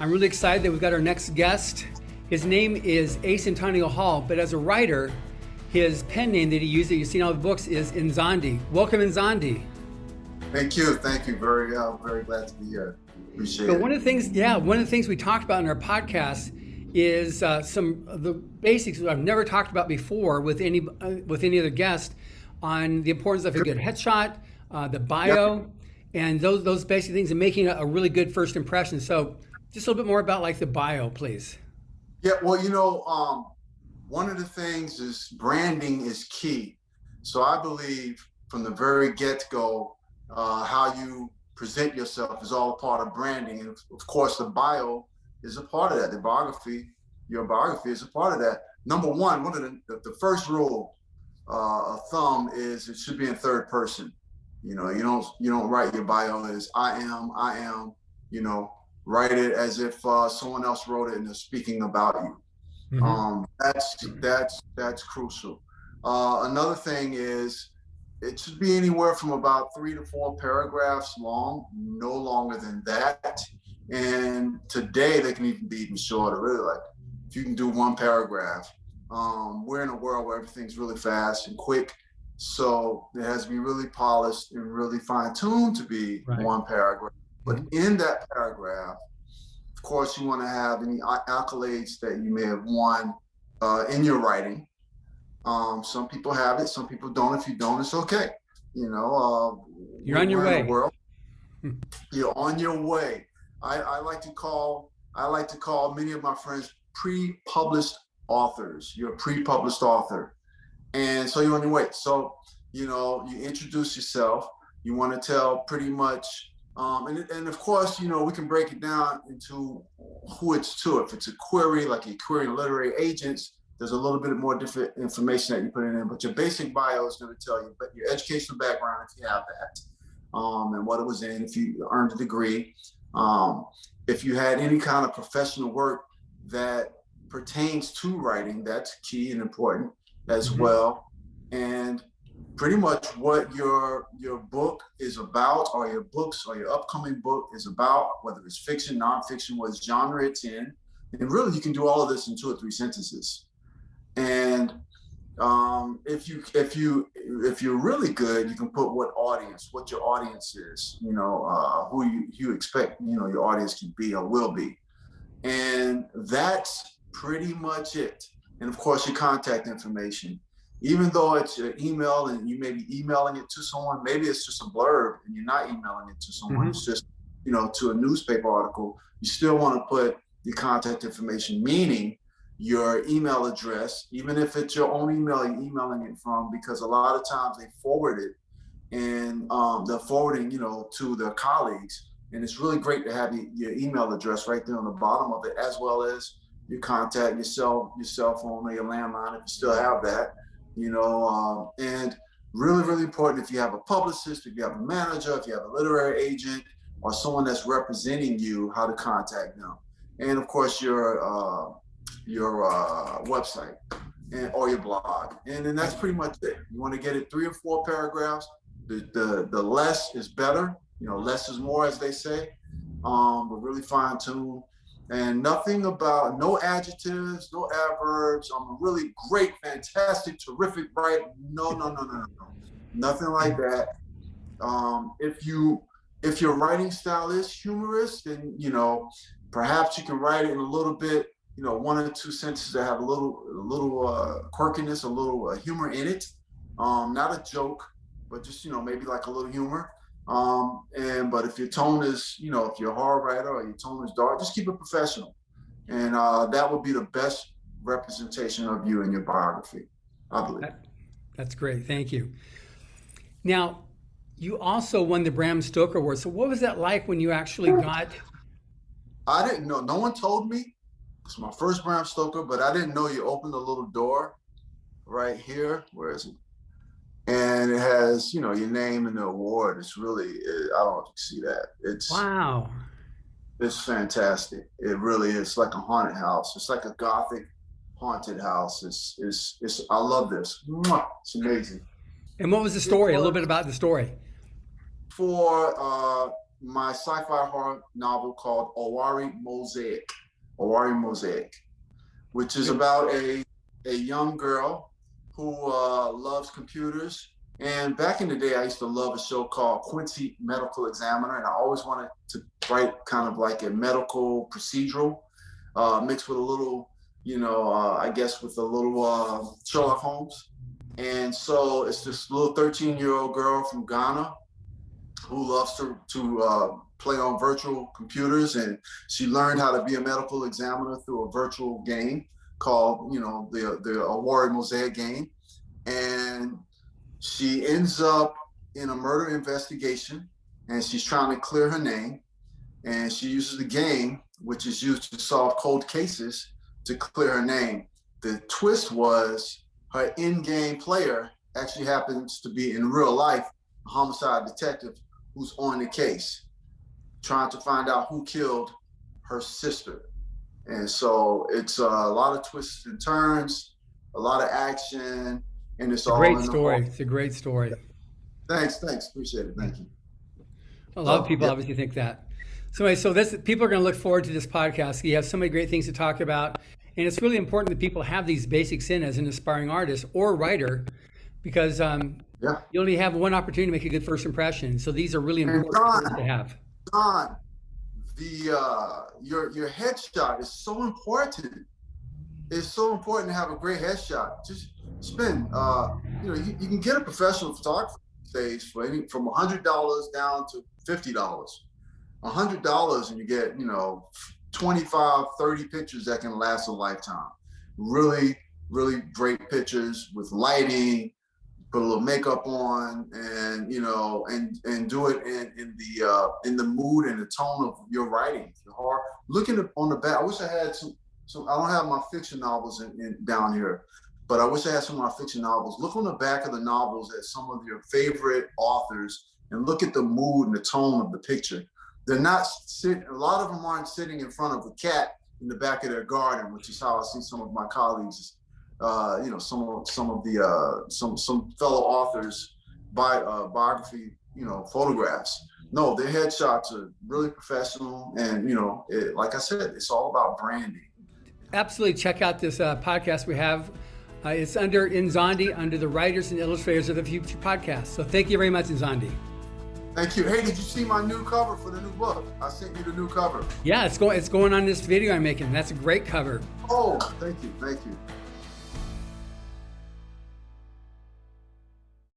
I'm really excited that we've got our next guest. His name is Ace Antonio Hall, but as a writer, his pen name that he used that you've seen in all the books is Nzondi. Welcome, Nzondi. Thank you. Very glad to be here. Appreciate it. One of the things we talked about in our podcast is some of the basics that I've never talked about before with any other guest on the importance of a good headshot, the bio, and those basic things, and making a really good first impression. So, just a little bit more about like the bio, please. Yeah, well, one of the things is branding is key. So I believe from the very get-go, how you present yourself is all a part of branding. And of course, the bio is a part of that. Your biography is a part of that. Number one of the first rule of thumb is it should be in third person. You don't write your bio as I am, write it as if someone else wrote it and they're speaking about you. Mm-hmm. That's crucial. Another thing is it should be anywhere from about 3 to 4 paragraphs long, no longer than that. And today they can even be even shorter, really. Like if you can do 1 paragraph. We're in a world where everything's really fast and quick. So it has to be really polished and really fine-tuned to be 1 paragraph. But in that paragraph, of course, you want to have any accolades that you may have won in your writing. Some people have it, some people don't. If you don't, it's okay. You're on your way. You're on your way. I like to call many of my friends pre-published authors. You're a pre-published author. And so you're on your way. So, you introduce yourself. You want to tell pretty much, and of course, we can break it down into who it's to. If it's a query, like you're querying literary agents, there's a little bit more different information that you put in, but your basic bio is going to tell you, but your educational background, if you have that, and what it was in, if you earned a degree, if you had any kind of professional work that pertains to writing, that's key and important as well. And pretty much what your book is about, or your books or your upcoming book is about, whether it's fiction, nonfiction, what genre it's in. And really you can do all of this in 2 or 3 sentences. And if you're really good, you can put what your audience is, who you expect, your audience can be or will be. And that's pretty much it. And of course, your contact information. Even though it's an email and you may be emailing it to someone, maybe it's just a blurb and you're not emailing it to someone, it's just, to a newspaper article, you still want to put your contact information, meaning your email address, even if it's your own email you're emailing it from, because a lot of times they forward it and they're forwarding, to their colleagues. And it's really great to have your email address right there on the bottom of it, as well as your contact, your cell phone or your landline, if you still have that, and really, really important if you have a publicist, if you have a manager, if you have a literary agent or someone that's representing you, how to contact them. And of course, your website or your blog. And then that's pretty much it. You want to get it 3 or 4 paragraphs. The less is better, less is more, as they say, but really fine tuned. And no adjectives, no adverbs. I'm a really great, fantastic, terrific writer. No. Nothing like that. If your writing style is humorous, then, perhaps you can write it in a little bit, 1 or 2 sentences that have a little quirkiness, a little humor in it. Not a joke, but just, maybe like a little humor. But if your tone is, if you're a horror writer or your tone is dark, just keep it professional. And that would be the best representation of you in your biography, I believe. That's great. Thank you. Now, you also won the Bram Stoker Award. So what was that like when you actually got? I didn't know. No one told me. It's my first Bram Stoker, but I didn't know you opened a little door right here. Where is it? And it has, your name and the award. It's really, I don't know if you see that. Wow. It's fantastic. It really is like a haunted house. It's like a Gothic haunted house. It's I love this. It's amazing. And what was the story? A little bit about the story. For my sci-fi horror novel called Oware Mosaic. Oware Mosaic, which is about a young girl who loves computers. And back in the day, I used to love a show called Quincy Medical Examiner, and I always wanted to write kind of like a medical procedural, mixed with a little, I guess with a little Sherlock Holmes. And so it's this little 13-year-old girl from Ghana who loves to play on virtual computers, and she learned how to be a medical examiner through a virtual game called, the Oware Mosaic game. And she ends up in a murder investigation, and she's trying to clear her name. And she uses the game, which is used to solve cold cases, to clear her name. The twist was her in-game player actually happens to be, in real life, a homicide detective who's on the case, trying to find out who killed her sister. And so it's a lot of twists and turns, a lot of action, and it's all great story. It's a great story. Thanks. Appreciate it. Thank you. A lot of people obviously think that. So people are going to look forward to this podcast. You have so many great things to talk about. And it's really important that people have these basics in as an aspiring artist or writer, because you only have one opportunity to make a good first impression. So these are really important things to have. John, your headshot is so important. It's so important to have a great headshot. Just spend, you can get a professional photographer these days from $100 down to $50. $100 and you get, 25, 30 pictures that can last a lifetime. Really, really great pictures with lighting, put a little makeup on, and and do it in the mood and the tone of your writing. Looking on the back, I wish I had some. I don't have my fiction novels down here, but I wish I had some of my fiction novels. Look on the back of the novels at some of your favorite authors and look at the mood and the tone of the picture. They're not sitting. A lot of them aren't sitting in front of a cat in the back of their garden, which is how I see some of my colleagues. Some fellow authors biography, photographs. No, their headshots are really professional, and like I said, it's all about branding. Absolutely, check out this podcast we have. It's under Nzondi, under the Writers and Illustrators of the Future podcast. So thank you very much, Nzondi. Thank you. Hey, did you see my new cover for the new book? I sent you the new cover. Yeah, it's going on this video I'm making. That's a great cover. Oh, thank you.